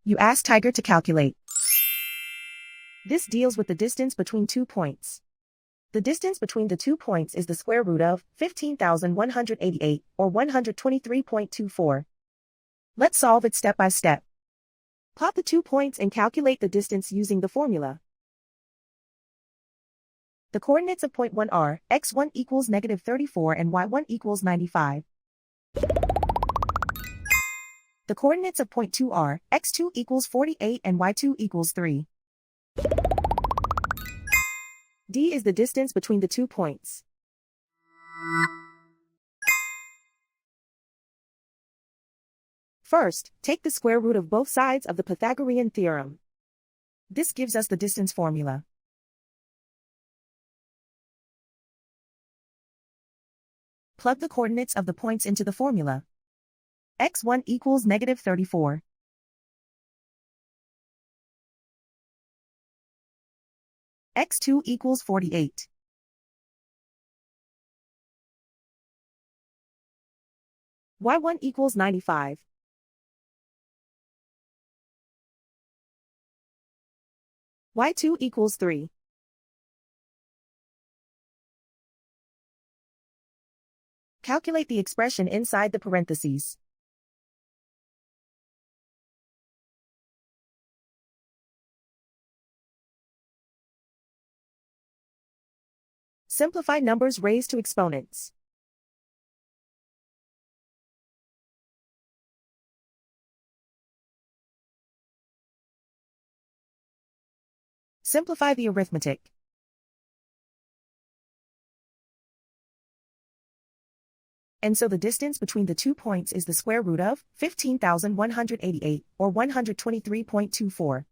You ask Tiger to calculate. This deals with the distance between 2 points. The distance between the 2 points is the square root of 15,188, or 123.24. Let's solve it step by step. Plot the 2 points and calculate the distance using the formula. The coordinates of point 1 are x1 equals -34 and y1 equals 95. The coordinates of point 2 are x2 equals 48 and y2 equals 3. D is the distance between the 2 points. First, take the square root of both sides of the Pythagorean theorem. This gives us the distance formula. Plug the coordinates of the points into the formula. x1 equals -34. x2 equals 48. y1 equals 95. y2 equals 3. Calculate the expression inside the parentheses. Simplify numbers raised to exponents. Simplify the arithmetic. And so the distance between the 2 points is the square root of 15,188, or 123.24.